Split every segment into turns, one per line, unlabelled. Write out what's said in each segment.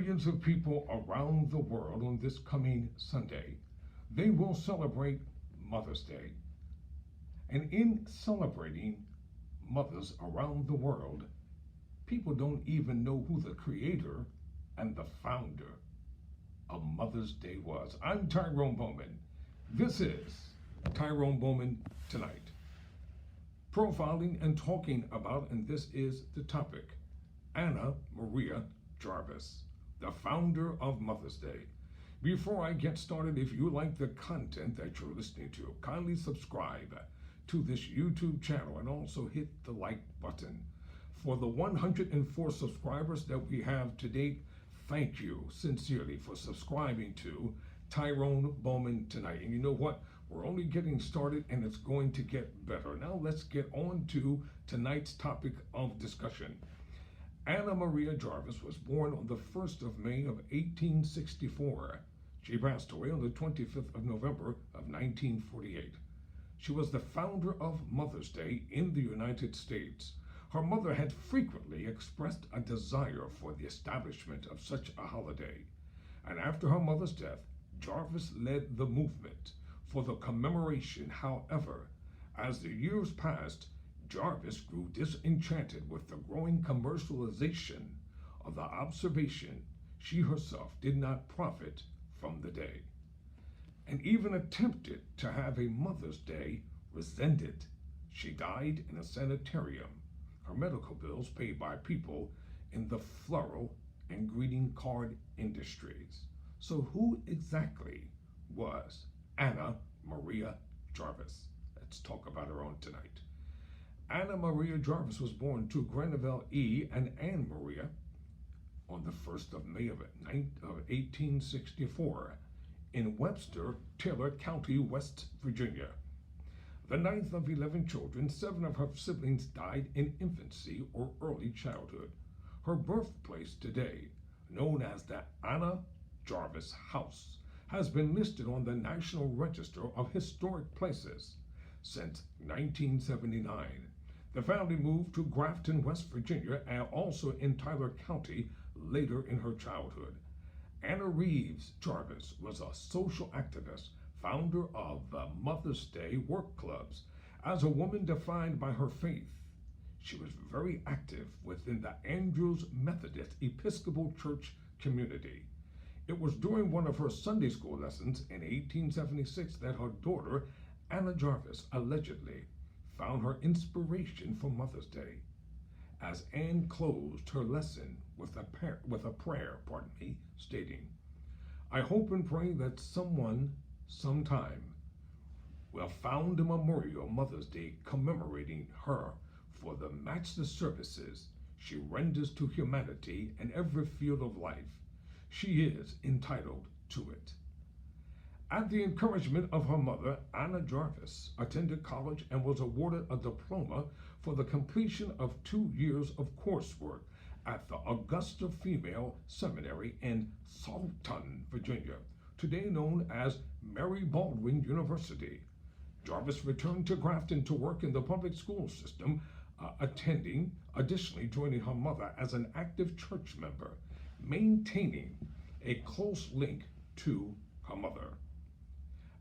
millions of people around the world on this coming Sunday, they will celebrate Mother's Day. And in celebrating mothers around the world, people don't even know who the creator and the founder of Mother's Day was. I'm Tyrone Bowman. This is Tyrone Bowman Tonight. Profiling and talking about, and this is the topic, Anna Maria Jarvis, the founder of Mother's Day. Before I get started, if you like the content that you're listening to, kindly subscribe to this YouTube channel and also hit the like button. For the 104 subscribers that we have to date, thank you sincerely for subscribing to Tyrone Bowman Tonight. And you know what? We're only getting started and it's going to get better. Now let's get on to tonight's topic of discussion. Anna Maria Jarvis was born on the 1st of May of 1864. She passed away on the 25th of November of 1948. She was the founder of Mother's Day in the United States. Her mother had frequently expressed a desire for the establishment of such a holiday. And after her mother's death, Jarvis led the movement for the commemoration. However, as the years passed, Jarvis grew disenchanted with the growing commercialization of the observation she herself did not profit from the day, and even attempted to have a Mother's Day resented. She died in a sanitarium, her medical bills paid by people in the floral and greeting card industries. So who exactly was Anna Maria Jarvis? Let's talk about her on tonight. Anna Maria Jarvis was born to Granville E. and Anne Maria on the 1st of May of 1864 in Webster, Taylor County, West Virginia. The ninth of 11 children, 7 of her siblings died in infancy or early childhood. Her birthplace today, known as the Anna Jarvis House, has been listed on the National Register of Historic Places since 1979. The family moved to Grafton, West Virginia, and also in Tyler County later in her childhood. Anna Reeves Jarvis was a social activist, founder of the Mother's Day work clubs. As a woman defined by her faith, she was very active within the Andrews Methodist Episcopal Church community. It was during one of her Sunday school lessons in 1876 that her daughter, Anna Jarvis, allegedly found her inspiration for Mother's Day, as Anne closed her lesson with a prayer, stating, "I hope and pray that someone, sometime, will found a memorial Mother's Day commemorating her for the matchless services she renders to humanity in every field of life. She is entitled to it." At the encouragement of her mother, Anna Jarvis attended college and was awarded a diploma for the completion of 2 years of coursework at the Augusta Female Seminary in Salton, Virginia, today known as Mary Baldwin University. Jarvis returned to Grafton to work in the public school system, additionally joining her mother as an active church member, maintaining a close link to her mother.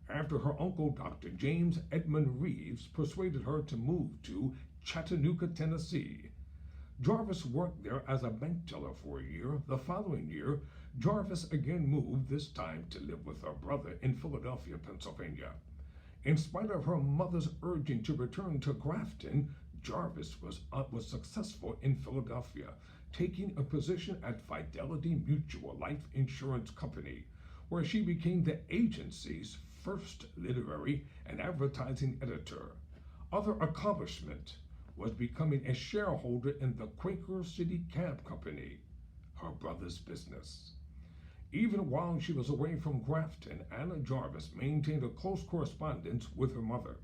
After her uncle, Dr. James Edmund Reeves, persuaded her to move to Chattanooga, Tennessee, Jarvis worked there as a bank teller for a year. The following year, Jarvis again moved, this time to live with her brother in Philadelphia, Pennsylvania. In spite of her mother's urging to return to Grafton, Jarvis was successful in Philadelphia, taking a position at Fidelity Mutual Life Insurance Company, where she became the agency's first literary and advertising editor. Other accomplishment was becoming a shareholder in the Quaker City Cab Company, her brother's business. Even while she was away from Grafton, Anna Jarvis maintained a close correspondence with her mother.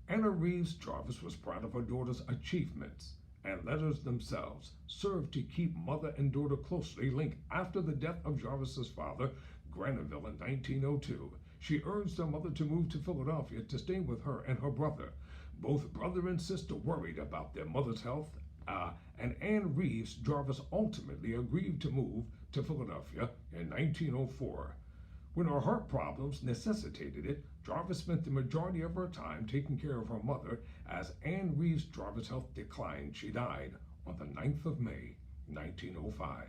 Anna Reeves Jarvis was proud of her daughter's achievements, and letters themselves served to keep mother and daughter closely linked. After the death of Jarvis's father, Granville, in 1902, she urged her mother to move to Philadelphia to stay with her and her brother. Both brother and sister worried about their mother's health and Anne Reeves, Jarvis ultimately agreed to move to Philadelphia in 1904. When her heart problems necessitated it, Jarvis spent the majority of her time taking care of her mother. As Anne Reeves Jarvis' health declined, she died on the 9th of May, 1905.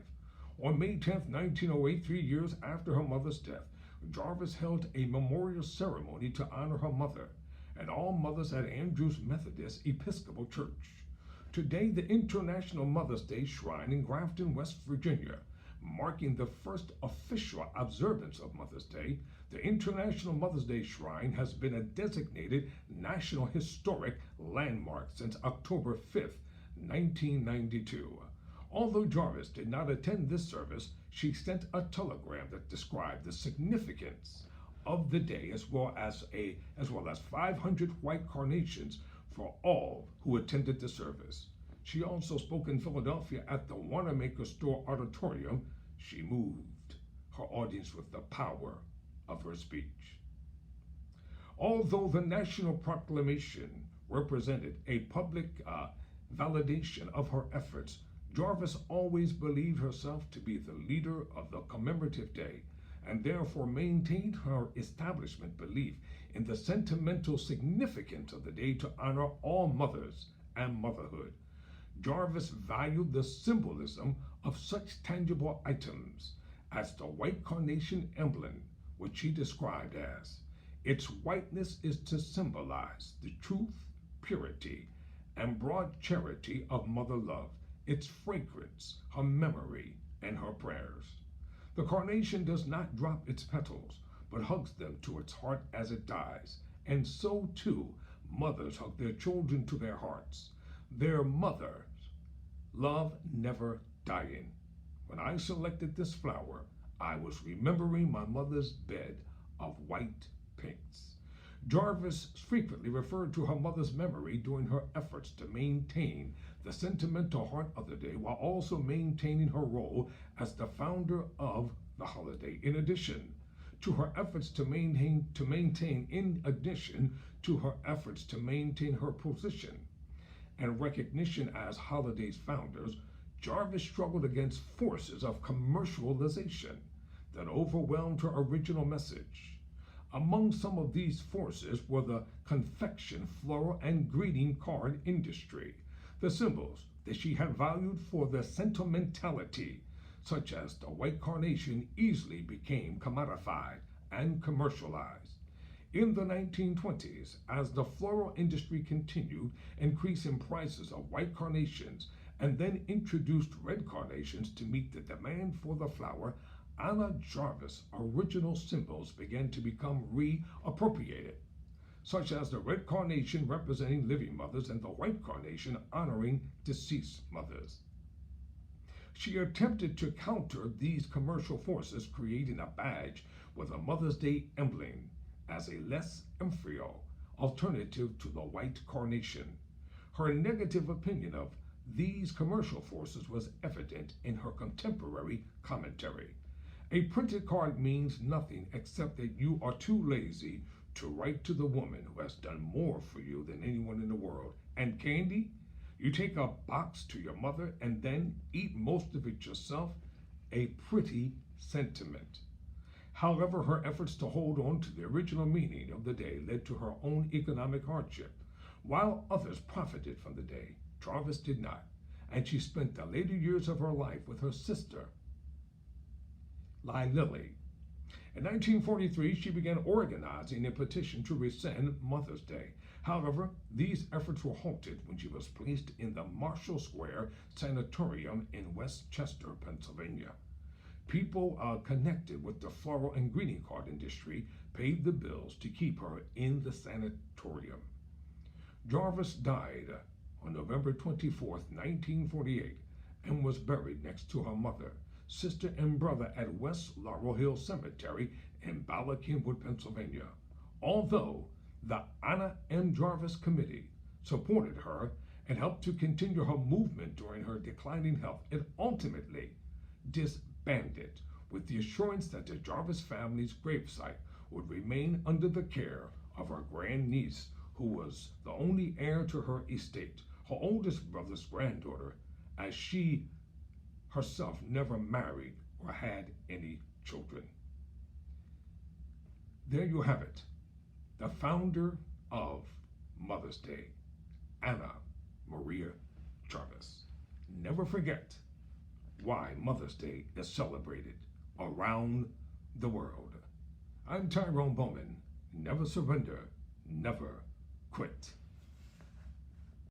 On May 10, 1908, 3 years after her mother's death, Jarvis held a memorial ceremony to honor her mother and all mothers at Andrews Methodist Episcopal Church. Today, the International Mother's Day Shrine in Grafton, West Virginia, marking the first official observance of Mother's Day, the International Mother's Day Shrine has been a designated National Historic Landmark since October 5, 1992. Although Jarvis did not attend this service, she sent a telegram that described the significance of the day, as well as 500 white carnations for all who attended the service. She also spoke in Philadelphia at the Wanamaker Store Auditorium. She moved her audience with the power of her speech. Although the national proclamation represented a public validation of her efforts, Jarvis always believed herself to be the leader of the commemorative day, and therefore maintained her establishment belief in the sentimental significance of the day to honor all mothers and motherhood. Jarvis valued the symbolism of such tangible items as the white carnation emblem, which she described as, its whiteness is to symbolize the truth, purity, and broad charity of mother love, its fragrance, her memory, and her prayers. The carnation does not drop its petals, but hugs them to its heart as it dies, and so too mothers hug their children to their hearts, their mothers' love never dying. When I selected this flower, I was remembering my mother's bed of white pinks. Jarvis frequently referred to her mother's memory during her efforts to maintain the sentimental heart of the day while also maintaining her role as the founder of the holiday. In addition to her efforts to maintain her position and recognition as holiday's founders, Jarvis struggled against forces of commercialization that overwhelmed her original message. Among some of these forces were the confection, floral, and greeting card industry, the symbols that she had valued for their sentimentality, such as the white carnation, easily became commodified and commercialized. In the 1920s, as the floral industry continued increasing prices of white carnations and then introduced red carnations to meet the demand for the flower, Anna Jarvis' original symbols began to become reappropriated, such as the red carnation representing living mothers and the white carnation honoring deceased mothers. She attempted to counter these commercial forces, creating a badge with a Mother's Day emblem as a less ephemeral alternative to the white carnation. Her negative opinion of these commercial forces was evident in her contemporary commentary. A printed card means nothing except that you are too lazy to write to the woman who has done more for you than anyone in the world. And candy? You take a box to your mother and then eat most of it yourself? A pretty sentiment. However, her efforts to hold on to the original meaning of the day led to her own economic hardship. While others profited from the day, Jarvis did not, and she spent the later years of her life with her sister, Lily. In 1943, she began organizing a petition to rescind Mother's Day. However, these efforts were halted when she was placed in the Marshall Square Sanatorium in Westchester, Pennsylvania. People connected with the floral and greeting card industry paid the bills to keep her in the sanatorium. Jarvis died on November 24, 1948, and was buried next to her mother, sister, and brother at West Laurel Hill Cemetery in Bala Cynwyd, Pennsylvania. Although the Anna M. Jarvis Committee supported her and helped to continue her movement during her declining health, it ultimately disbanded with the assurance that the Jarvis family's gravesite would remain under the care of her grandniece, who was the only heir to her estate, her oldest brother's granddaughter, as she herself never married or had any children. There you have it, the founder of Mother's Day, Anna Maria Jarvis. Never forget why Mother's Day is celebrated around the world. I'm Tyrone Bowman. Never surrender, never quit.